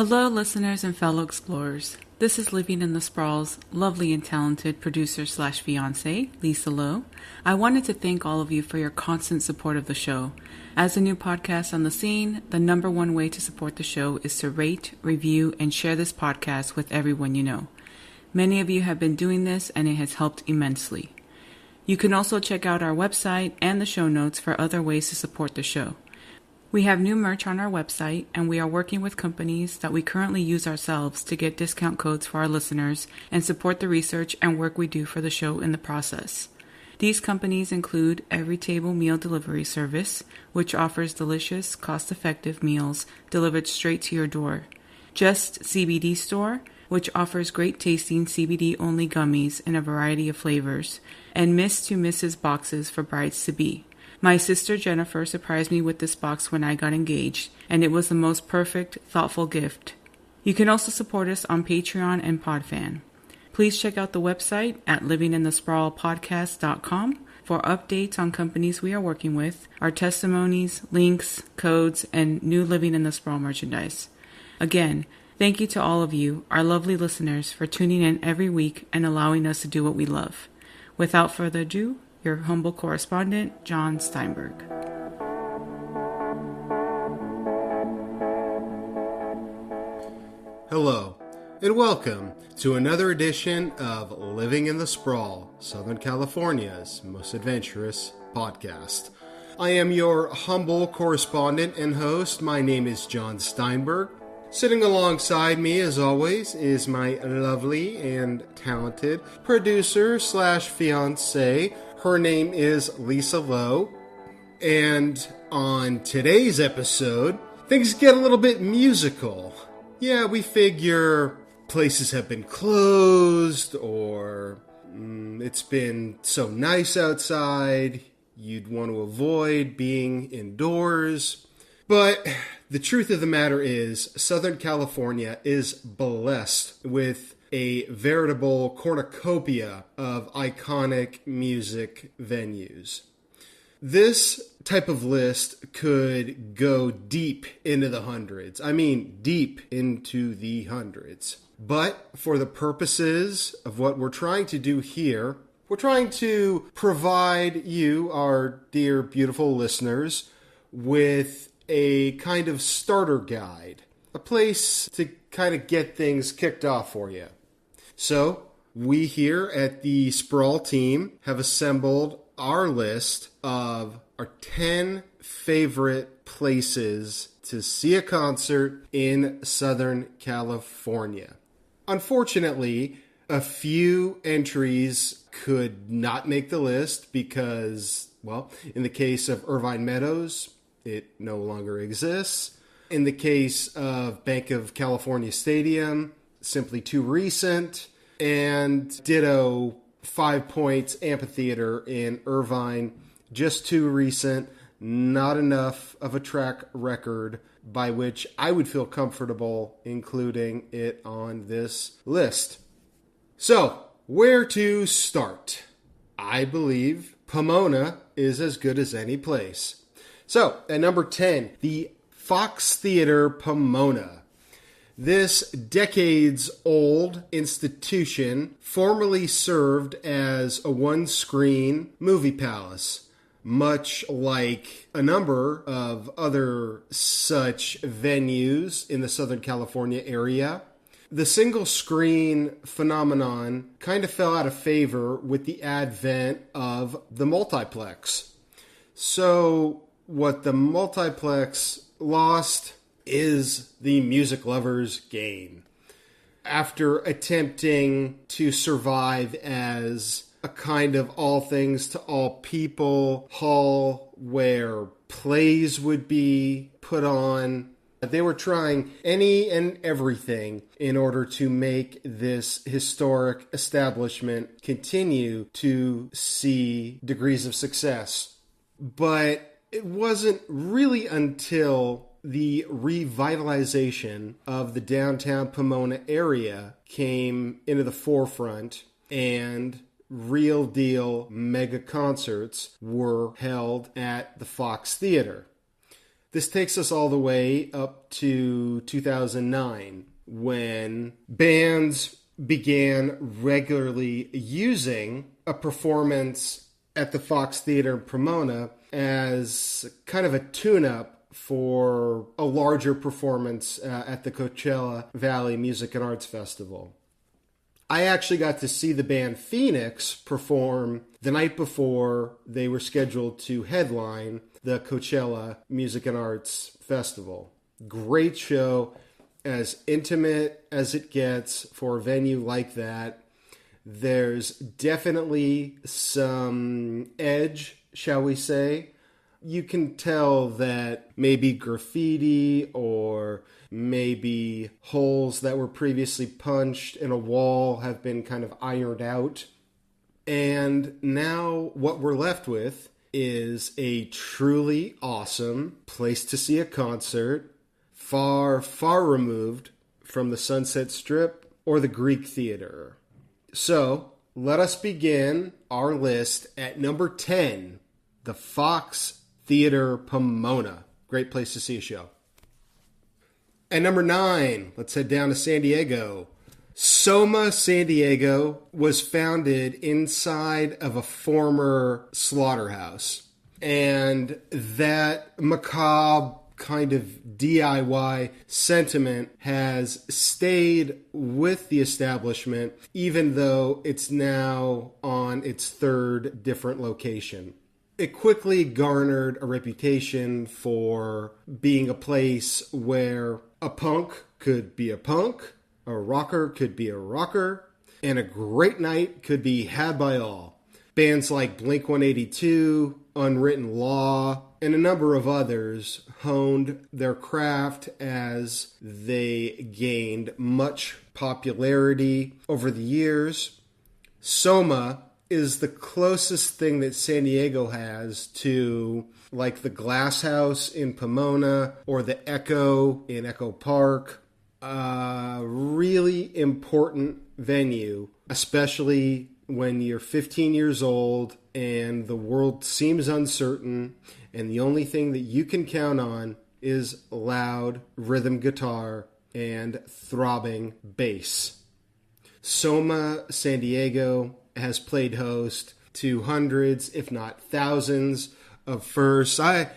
Hello, listeners and fellow explorers. This is Living in the Sprawl's lovely and talented producer/fiancée, Lisa Lowe. I wanted to thank all of you for your constant support of the show. As a new podcast on the scene, the number one way to support the show is to rate, review, and share this podcast with everyone you know. Many of you have been doing this, and it has helped immensely. You can also check out our website and the show notes for other ways to support the show. We have new merch on our website, and we are working with companies that we currently use ourselves to get discount codes for our listeners and support the research and work we do for the show in the process. These companies include Every Table Meal Delivery Service, which offers delicious, cost-effective meals delivered straight to your door. Just CBD Store, which offers great tasting CBD-only gummies in a variety of flavors, and Miss to Mrs. boxes for brides-to-be. My sister Jennifer surprised me with this box when I got engaged, and it was the most perfect, thoughtful gift. You can also support us on Patreon and Podfan. Please check out the website at livinginthesprawlpodcast.com for updates on companies we are working with, our testimonies, links, codes, and new Living in the Sprawl merchandise. Again, thank you to all of you, our lovely listeners, for tuning in every week and allowing us to do what we love. Without further ado, your humble correspondent, Jon Steinberg. Hello, and welcome to another edition of Living in the Sprawl, Southern California's most adventurous podcast. I am your humble correspondent and host. My name is Jon Steinberg. Sitting alongside me, as always, is my lovely and talented producer/fiancée. Her name is Lisa Lowe. And on today's episode, things get a little bit musical. Yeah, we figure places have been closed, or it's been so nice outside, you'd want to avoid being indoors. But the truth of the matter is, Southern California is blessed with a veritable cornucopia of iconic music venues. This type of list could go deep into the hundreds. I mean, deep into the hundreds. But for the purposes of what we're trying to do here, we're trying to provide you, our dear, beautiful listeners, with a kind of starter guide, a place to kind of get things kicked off for you. So, we here at the Sprawl team have assembled our list of our 10 favorite places to see a concert in Southern California. Unfortunately, a few entries could not make the list because, well, in the case of Irvine Meadows, it no longer exists. In the case of Bank of California Stadium, simply too recent. And ditto 5 Points Amphitheater in Irvine, just too recent. Not enough of a track record by which I would feel comfortable including it on this list. So, where to start? I believe Pomona is as good as any place. So, at number 10, the Fox Theater Pomona. This decades-old institution formerly served as a one-screen movie palace, much like a number of other such venues in the Southern California area. The single-screen phenomenon kind of fell out of favor with the advent of the multiplex. So, what the multiplex lost is the music lovers' gain. After attempting to survive as a kind of all things to all people hall where plays would be put on, they were trying any and everything in order to make this historic establishment continue to see degrees of success. But it wasn't really until the revitalization of the downtown Pomona area came into the forefront and real deal mega concerts were held at the Fox Theater. This takes us all the way up to 2009, when bands began regularly using a performance at the Fox Theater in Pomona as kind of a tune-up for a larger performance at the Coachella Valley Music and Arts Festival. I actually got to see the band Phoenix perform the night before they were scheduled to headline the Coachella Music and Arts Festival. Great show, as intimate as it gets for a venue like that. There's definitely some edge, shall we say. You can tell that maybe graffiti or maybe holes that were previously punched in a wall have been kind of ironed out. And now what we're left with is a truly awesome place to see a concert, far, far removed from the Sunset Strip or the Greek Theater. So, let us begin our list at number 10, the Fox Theater Pomona. Great place to see a show. At number 9, let's head down to San Diego. Soma Sandiego was founded inside of a former slaughterhouse. And that macabre kind of DIY sentiment has stayed with the establishment, even though it's now on its third different location. It quickly garnered a reputation for being a place where a punk could be a punk, a rocker could be a rocker, and a great night could be had by all. Bands like Blink-182, Unwritten Law, and a number of others honed their craft as they gained much popularity over the years. Soma is the closest thing that San Diego has to like the Glass House in Pomona or the Echo in Echo Park. A really important venue, especially when you're 15 years old and the world seems uncertain and the only thing that you can count on is loud rhythm guitar and throbbing bass. Soma Sandiego has played host to hundreds, if not thousands, of firsts. I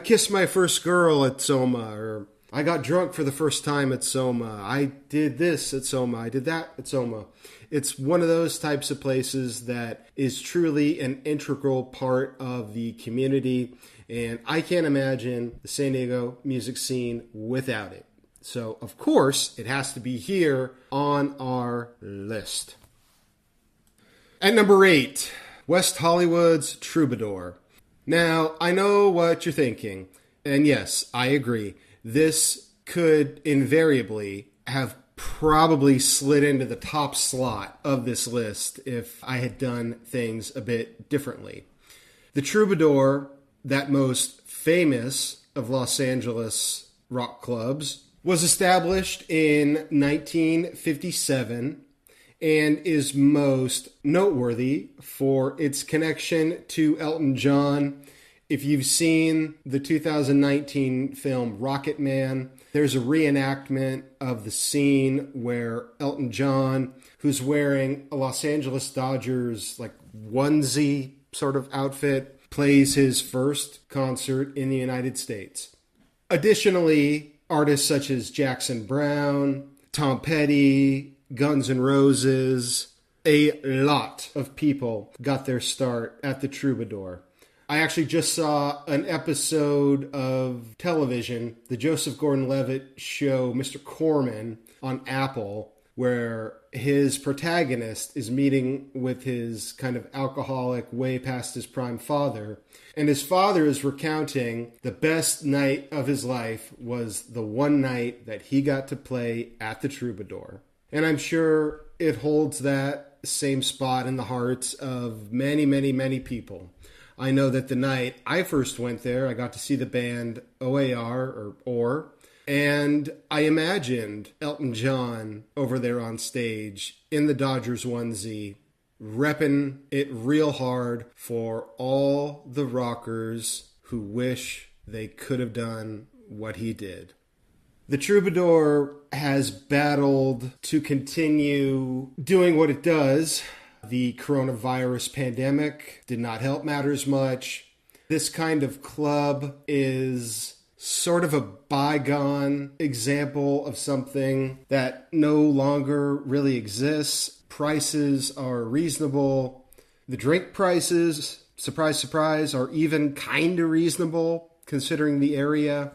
kissed my first girl at Soma, or I got drunk for the first time at Soma. I did this at Soma. I did that at Soma. It's one of those types of places that is truly an integral part of the community, and I can't imagine the San Diego music scene without it. So, of course, it has to be here on our list. At number 8, West Hollywood's Troubadour. Now, I know what you're thinking, and yes, I agree. This could invariably have probably slid into the top slot of this list if I had done things a bit differently. The Troubadour, that most famous of Los Angeles rock clubs, was established in 1957 and is most noteworthy for its connection to Elton John. If you've seen the 2019 film Rocket Man, there's a reenactment of the scene where Elton John, who's wearing a Los Angeles Dodgers like onesie sort of outfit, plays his first concert in the United States. Additionally, artists such as Jackson Browne, Tom Petty, Guns N' Roses, a lot of people got their start at the Troubadour. I actually just saw an episode of television, the Joseph Gordon-Levitt show, Mr. Corman, on Apple, where his protagonist is meeting with his kind of alcoholic, way past his prime father. And his father is recounting the best night of his life was the one night that he got to play at the Troubadour. And I'm sure it holds that same spot in the hearts of many, many, many people. I know that the night I first went there, I got to see the band OAR, and I imagined Elton John over there on stage in the Dodgers onesie, repping it real hard for all the rockers who wish they could have done what he did. The Troubadour has battled to continue doing what it does. The coronavirus pandemic did not help matters much. This kind of club is sort of a bygone example of something that no longer really exists. Prices are reasonable. The drink prices, surprise, surprise, are even kind of reasonable considering the area.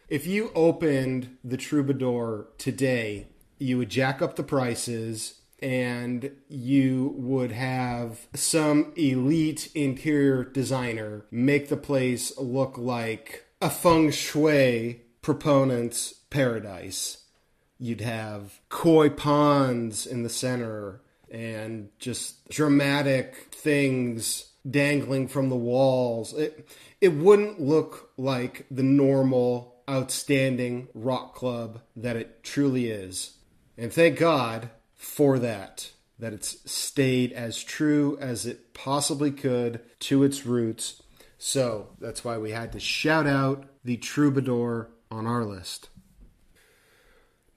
If you opened the Troubadour today, you would jack up the prices and you would have some elite interior designer make the place look like a feng shui proponent's paradise. You'd have koi ponds in the center and just dramatic things dangling from the walls. It wouldn't look like the normal, outstanding rock club that it truly is. And thank God for that it's stayed as true as it possibly could to its roots. So that's why we had to shout out the Troubadour on our list.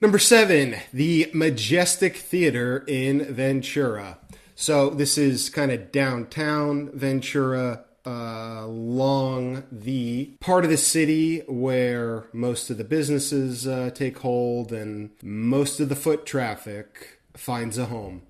Number 7, the Majestic Theater in Ventura. So this is kind of downtown Ventura, along the part of the city where most of the businesses take hold and most of the foot traffic finds a home.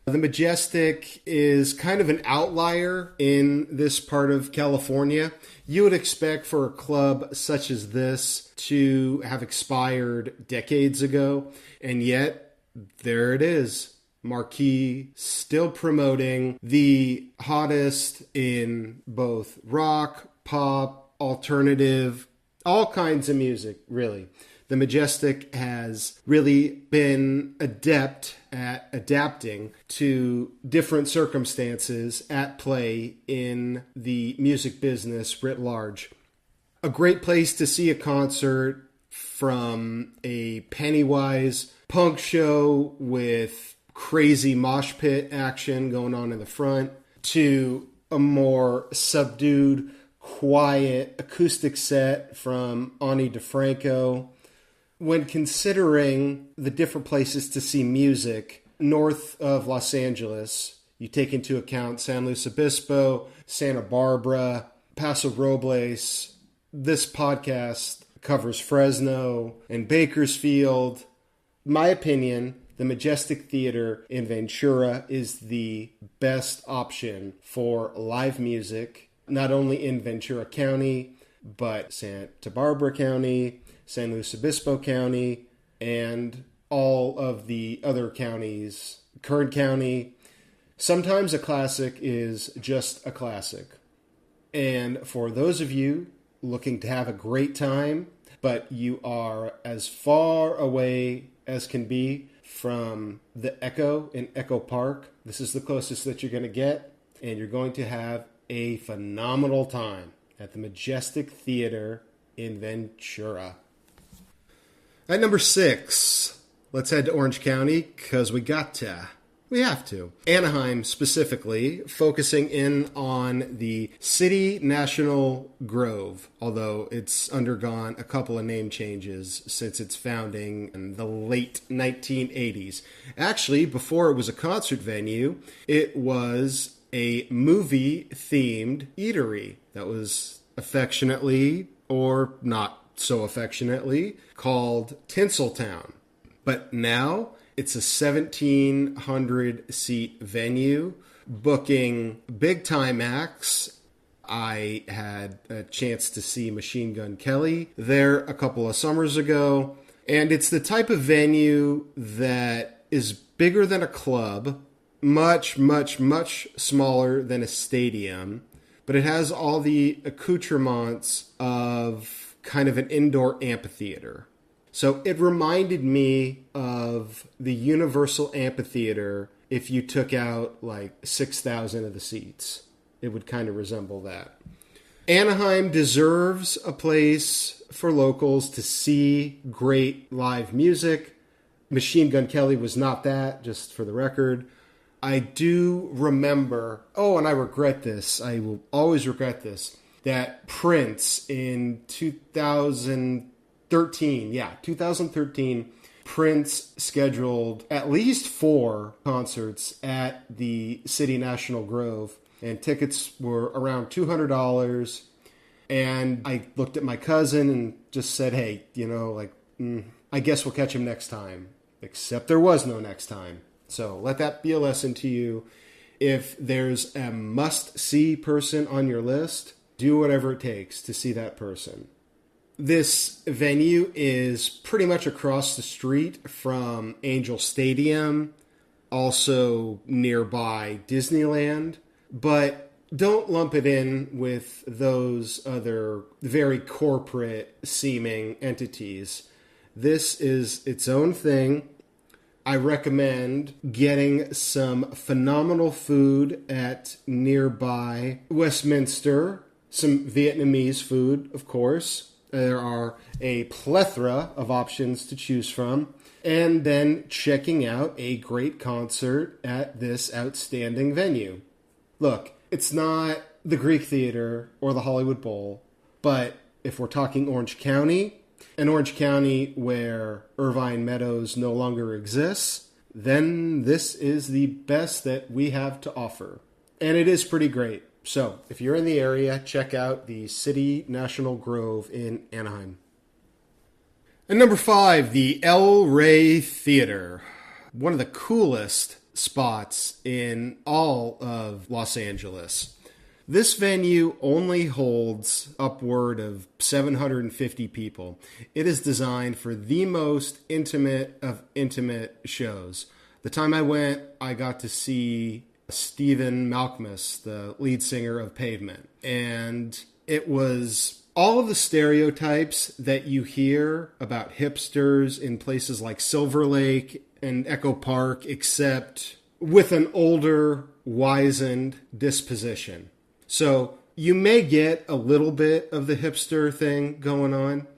The Majestic is kind of an outlier in this part of California. You would expect for a club such as this to have expired decades ago, and yet there it is. Marquee still promoting the hottest in both rock, pop, alternative, all kinds of music, really. The Majestic has really been adept at adapting to different circumstances at play in the music business writ large. A great place to see a concert, from a Pennywise punk show with crazy mosh pit action going on in the front, to a more subdued, quiet acoustic set from Ani DeFranco. When considering the different places to see music north of Los Angeles, you take into account San Luis Obispo, Santa Barbara, Paso Robles. This podcast covers Fresno and Bakersfield. My opinion, the Majestic Theater in Ventura is the best option for live music, not only in Ventura County, but Santa Barbara County, San Luis Obispo County, and all of the other counties, Kern County. Sometimes a classic is just a classic. And for those of you looking to have a great time, but you are as far away as can be from the Echo in Echo Park, this is the closest that you're going to get, and you're going to have a phenomenal time at the Majestic Theater in Ventura. At number 6, let's head to Orange County, because we have to. Anaheim specifically, focusing in on the City National Grove, although it's undergone a couple of name changes since its founding in the late 1980s. Actually, before it was a concert venue, it was a movie-themed eatery that was affectionately, or not so affectionately, called Tinseltown. But now it's a 1,700-seat venue, booking big-time acts. I had a chance to see Machine Gun Kelly there a couple of summers ago, and it's the type of venue that is bigger than a club, much, much, much smaller than a stadium, but it has all the accoutrements of kind of an indoor amphitheater. So it reminded me of the Universal Amphitheater if you took out like 6,000 of the seats. It would kind of resemble that. Anaheim deserves a place for locals to see great live music. Machine Gun Kelly was not that, just for the record. I do remember, and I regret this, I will always regret this, that Prince in 2013, 2013, Prince scheduled at least 4 concerts at the City National Grove, and tickets were around $200. And I looked at my cousin and just said, hey, I guess we'll catch him next time. Except there was no next time. So let that be a lesson to you. If there's a must-see person on your list, do whatever it takes to see that person. This venue is pretty much across the street from Angel Stadium, also nearby Disneyland, but don't lump it in with those other very corporate-seeming entities. This is its own thing. I recommend getting some phenomenal food at nearby Westminster, some Vietnamese food, of course. There are a plethora of options to choose from. And then checking out a great concert at this outstanding venue. Look, it's not the Greek Theater or the Hollywood Bowl, but if we're talking Orange County, an Orange County where Irvine Meadows no longer exists, then this is the best that we have to offer. And it is pretty great. So, if you're in the area, check out the City National Grove in Anaheim. And number 5, the Rey Theatre. One of the coolest spots in all of Los Angeles. This venue only holds upward of 750 people. It is designed for the most intimate of intimate shows. The time I went, I got to see Stephen Malkmus, the lead singer of Pavement. And it was all of the stereotypes that you hear about hipsters in places like Silver Lake and Echo Park, except with an older, wizened disposition. So you may get a little bit of the hipster thing going on,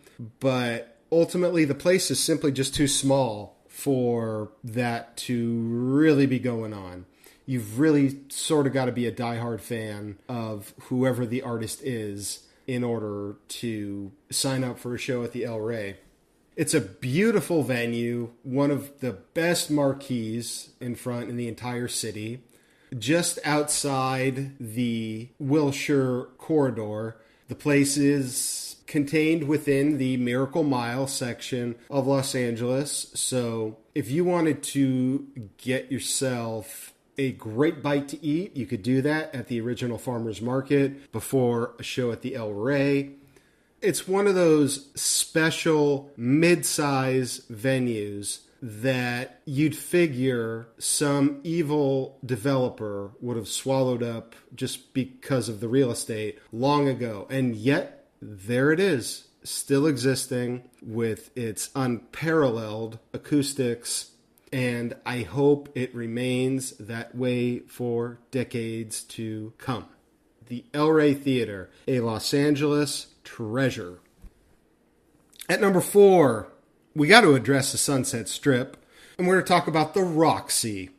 but ultimately the place is simply just too small for that to really be going on. You've really sort of got to be a diehard fan of whoever the artist is in order to sign up for a show at the El Rey. It's a beautiful venue, one of the best marquees in front in the entire city. Just outside the Wilshire corridor, the place is contained within the Miracle Mile section of Los Angeles. So if you wanted to get yourself a great bite to eat, you could do that at the original Farmers Market before a show at the El Rey. It's one of those special mid-size venues that you'd figure some evil developer would have swallowed up just because of the real estate long ago. And yet, there it is, still existing with its unparalleled acoustics. And I hope it remains that way for decades to come. The El Rey Theatre, a Los Angeles treasure. At number 4, we got to address the Sunset Strip, and we're going to talk about the Roxy.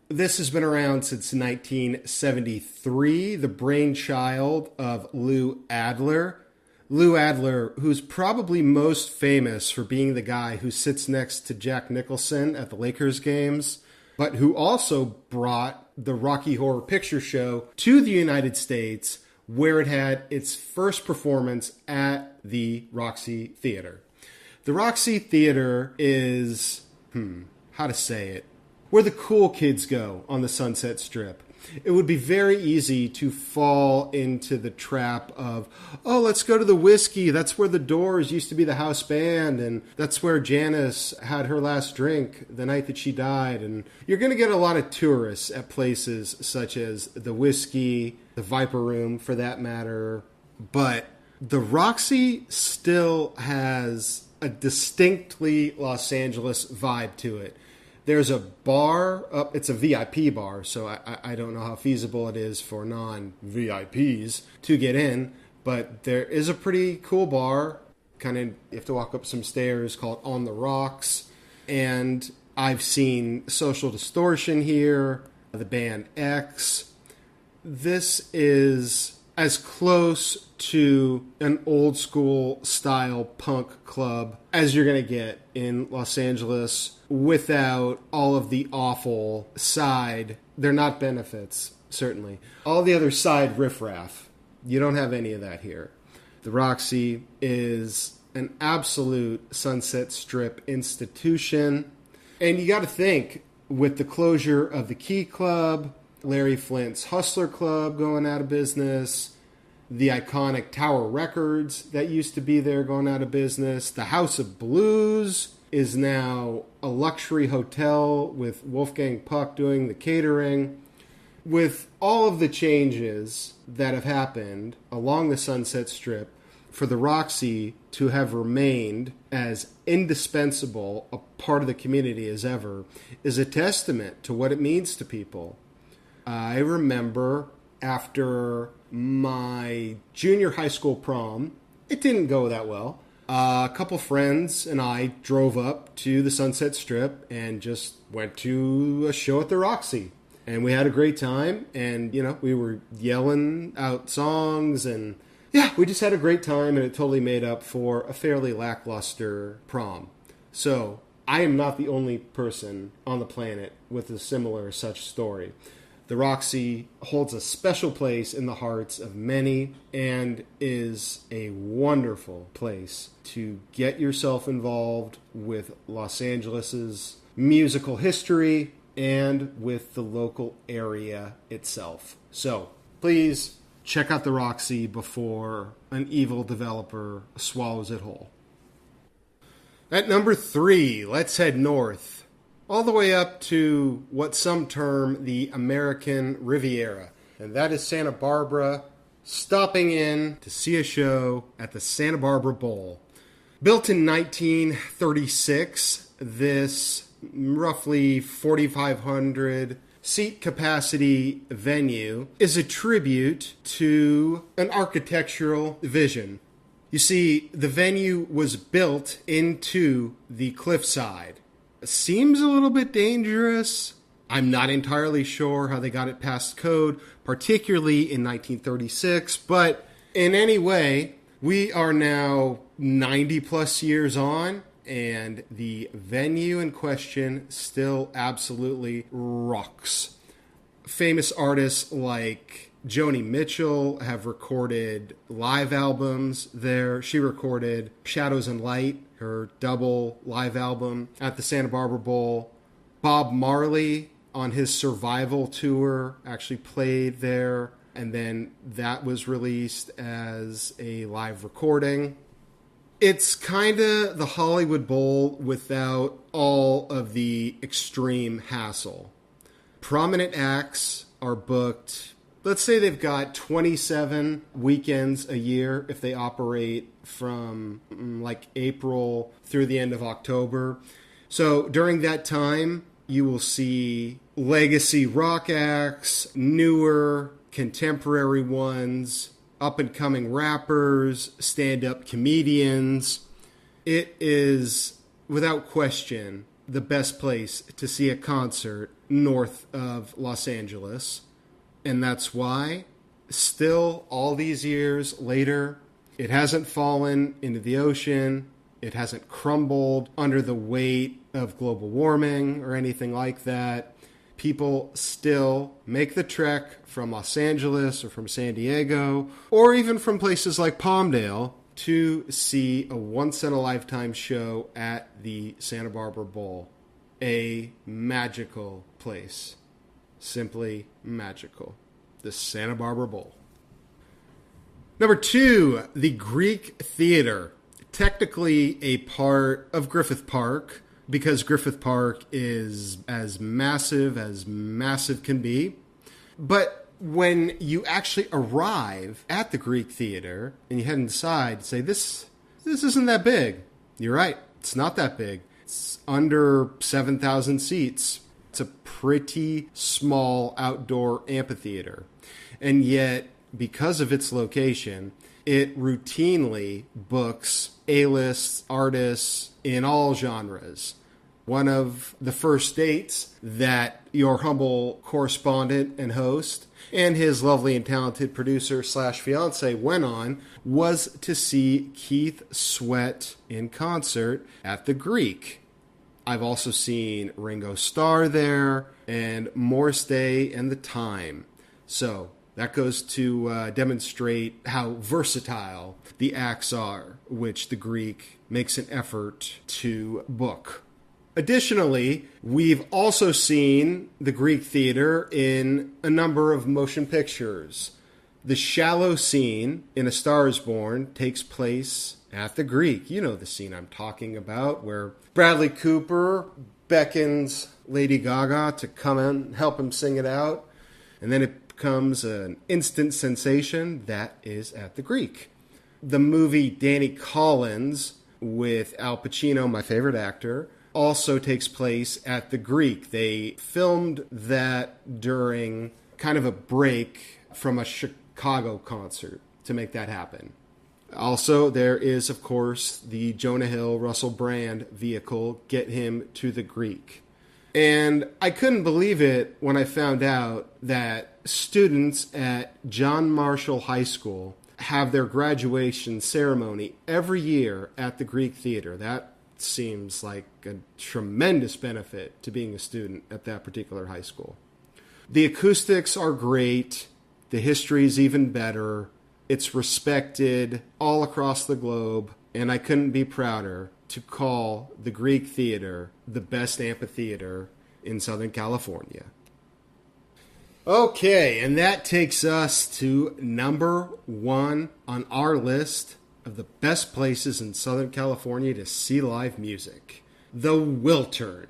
This has been around since 1973, the brainchild of Lou Adler. Lou Adler, who's probably most famous for being the guy who sits next to Jack Nicholson at the Lakers games, but who also brought the Rocky Horror Picture Show to the United States, where it had its first performance at the Roxy Theater. The Roxy Theater is, how to say it, where the cool kids go on the Sunset Strip. It would be very easy to fall into the trap of, oh, let's go to the Whiskey. That's where the Doors used to be the house band, and that's where Janice had her last drink the night that she died. And you're going to get a lot of tourists at places such as the Whiskey, the Viper Room, for that matter. But the Roxy still has a distinctly Los Angeles vibe to it. There's a bar up, it's a VIP bar, so I don't know how feasible it is for non-VIPs to get in, but there is a pretty cool bar. You have to walk up some stairs, called On the Rocks, and I've seen Social Distortion here, the band X. This is as close to an old school style punk club as you're going to get in Los Angeles without all of the awful side. They're not benefits, certainly. All the other side riffraff. You don't have any of that here. The Roxy is an absolute Sunset Strip institution. And you got to think, with the closure of the Key Club, Larry Flint's Hustler Club going out of business, the iconic Tower Records that used to be there going out of business, the House of Blues is now a luxury hotel with Wolfgang Puck doing the catering. With all of the changes that have happened along the Sunset Strip, for the Roxy to have remained as indispensable a part of the community as ever is a testament to what it means to people. I remember after my junior high school prom, it didn't go that well. A couple friends and I drove up to the Sunset Strip and just went to a show at the Roxy. And we had a great time, and, we were yelling out songs, and yeah, we just had a great time, and it totally made up for a fairly lackluster prom. So, I am not the only person on the planet with a similar such story. The Roxy holds a special place in the hearts of many and is a wonderful place to get yourself involved with Los Angeles's musical history and with the local area itself. So, please check out the Roxy before an evil developer swallows it whole. At number 3, let's head north, all the way up to what some term the American Riviera. And that is Santa Barbara, stopping in to see a show at the Santa Barbara Bowl. Built in 1936, this roughly 4,500 seat capacity venue is a tribute to an architectural vision. You see, the venue was built into the cliffside. Seems a little bit dangerous. I'm not entirely sure how they got it past code, particularly in 1936, but in any way, we are now 90 plus years on, and the venue in question still absolutely rocks. Famous artists like Joni Mitchell have recorded live albums there. She recorded Shadows and Light, her double live album, at the Santa Barbara Bowl. Bob Marley, on his Survival tour, actually played there, and then that was released as a live recording. It's kind of the Hollywood Bowl without all of the extreme hassle. Prominent acts are booked. Let's say they've got 27 weekends a year if they operate from like April through the end of October. So during that time, you will see legacy rock acts, newer contemporary ones, up-and-coming rappers, stand-up comedians. It is, without question, the best place to see a concert north of Los Angeles. And that's why, still, all these years later, it hasn't fallen into the ocean. It hasn't crumbled under the weight of global warming or anything like that. People still make the trek from Los Angeles or from San Diego or even from places like Palmdale to see a once-in-a-lifetime show at the Santa Barbara Bowl. A magical place. Simply magical. The Santa Barbara Bowl. Number 2, the Greek Theater. Technically a part of Griffith Park, because Griffith Park is as massive can be. But when you actually arrive at the Greek Theater and you head inside, say, this isn't that big. You're right. It's not that big. It's under 7,000 seats. It's a pretty small outdoor amphitheater. And yet, because of its location, it routinely books A-list artists in all genres. one of the first dates that your humble correspondent and host and his lovely and talented producer slash fiance went on was to see Keith Sweat in concert at the Greek. I've also seen Ringo Starr there and Morris Day and The Time. So that goes to demonstrate how versatile the acts are, which the Greek makes an effort to book. Additionally, we've also seen the Greek Theater in a number of motion pictures. The shallow scene in A Star is Born takes place at the Greek. You know the scene I'm talking about, where Bradley Cooper beckons Lady Gaga to come in and help him sing it out. And then it becomes an instant sensation. That is at the Greek. The movie Danny Collins with Al Pacino, my favorite actor, also takes place at the Greek. They filmed that during kind of a break from a Chicago concert to make that happen. Also, there is, of course, the Jonah Hill, Russell Brand vehicle, Get Him to the Greek. And I couldn't believe it when I found out that students at John Marshall High School have their graduation ceremony every year at the Greek Theater. That seems like a tremendous benefit to being a student at that particular high school. The acoustics are great. The history is even better. It's respected all across the globe, and I couldn't be prouder to call the Greek Theater the best amphitheater in Southern California. Okay, and that takes us to number 1 on our list of the best places in Southern California to see live music. The Wiltern.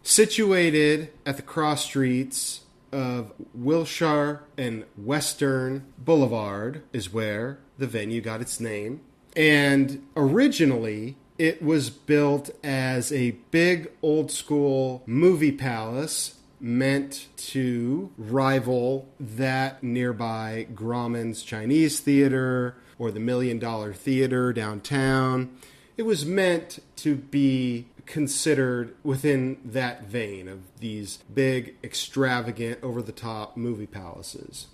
Situated at the cross streets of Wilshire and Western Boulevard is where the venue got its name. And originally, it was built as a big old school movie palace meant to rival that nearby Grauman's Chinese Theater or the $1 Million Theater downtown. It was meant to be considered within that vein of these big, extravagant, over-the-top movie palaces.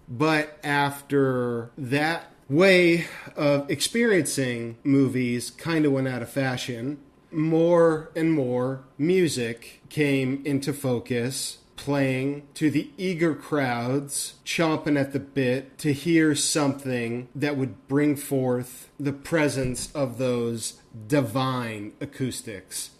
But after that way of experiencing movies kind of went out of fashion, more and more music came into focus, playing to the eager crowds, chomping at the bit to hear something that would bring forth the presence of those divine acoustics.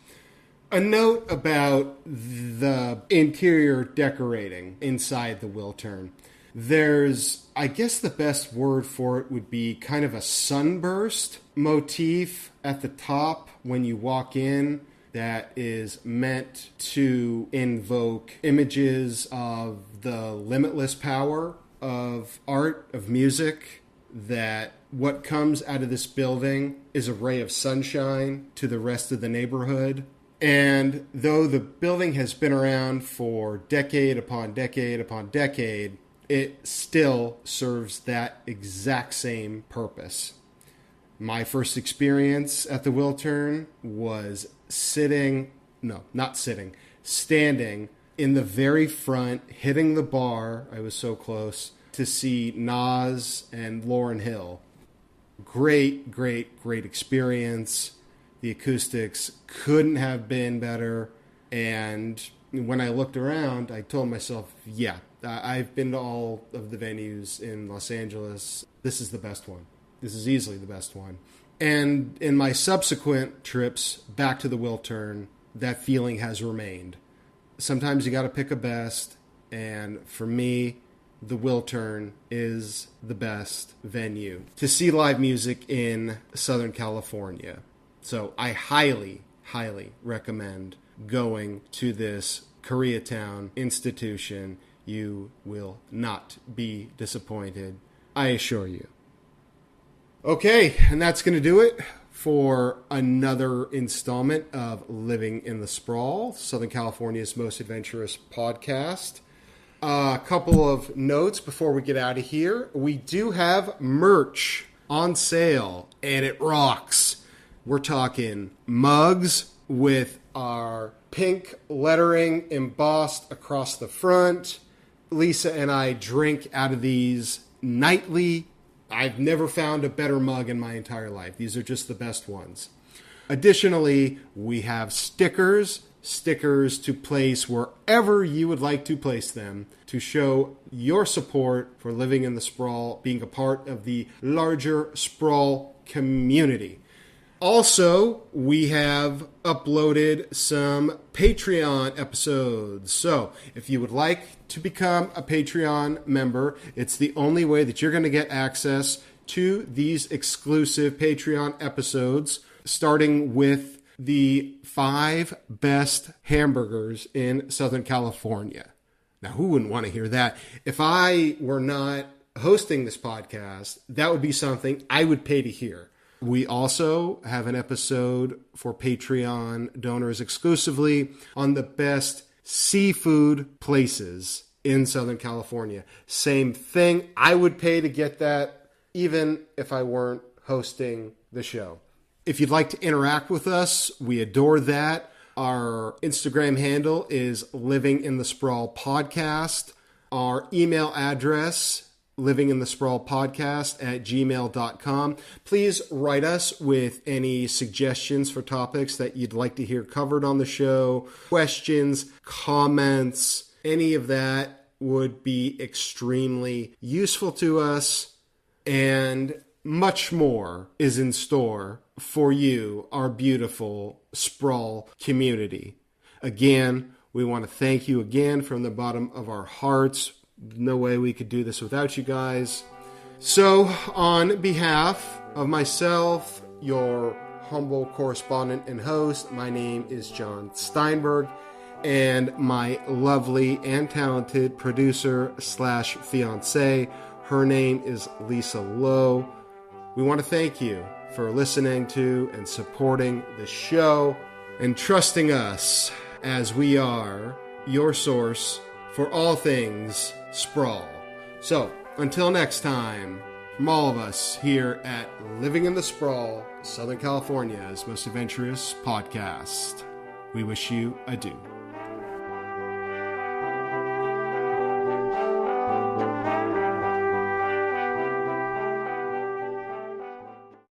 A note about the interior decorating inside the Wiltern. There's, I guess the best word for it would be kind of a sunburst motif at the top when you walk in that is meant to invoke images of the limitless power of art, of music, that what comes out of this building is a ray of sunshine to the rest of the neighborhood. And though the building has been around for decade upon decade upon decade, it still serves that exact same purpose. My first experience at the Wiltern was standing in the very front, hitting the bar. I was so close to see Nas and Lauryn Hill. Great, great, great experience. The acoustics couldn't have been better. And when I looked around, I told myself, yeah, I've been to all of the venues in Los Angeles. This is the best one. This is easily the best one. And in my subsequent trips back to the Wiltern, that feeling has remained. Sometimes you got to pick a best. And for me, the Wiltern is the best venue to see live music in Southern California. So I highly, highly recommend going to this Koreatown institution. You will not be disappointed, I assure you. Okay, and that's going to do it for another installment of Living in the Sprawl, Southern California's most adventurous podcast. A couple of notes before we get out of here. We do have merch on sale, and it rocks. We're talking mugs with our pink lettering embossed across the front. Lisa and I drink out of these nightly. I've never found a better mug in my entire life. These are just the best ones. Additionally, we have stickers to place wherever you would like to place them to show your support for living in the Sprawl, being a part of the larger Sprawl community. Also, we have uploaded some Patreon episodes. So, if you would like to become a Patreon member, it's the only way that you're going to get access to these exclusive Patreon episodes, starting with the 5 best hamburgers in Southern California. Now, who wouldn't want to hear that? If I were not hosting this podcast, that would be something I would pay to hear. We also have an episode for Patreon donors exclusively on the best seafood places in Southern California. Same thing. I would pay to get that even if I weren't hosting the show. If you'd like to interact with us, we adore that. Our Instagram handle is Living in the Sprawl Podcast. Our email address, livinginthesprawlpodcast@gmail.com. Please write us with any suggestions for topics that you'd like to hear covered on the show, questions, comments, any of that would be extremely useful to us, and much more is in store for you, our beautiful Sprawl community. Again, we want to thank you again from the bottom of our hearts. No way we could do this without you guys. So, on behalf of myself, your humble correspondent and host, my name is Jon Steinberg, and my lovely and talented producer slash fiancée, her name is Lisa Lowe. We want to thank you for listening to and supporting the show and trusting us as we are your source for all things Sprawl. So, until next time, from all of us here at Living in the Sprawl, Southern California's most adventurous podcast, we wish you adieu.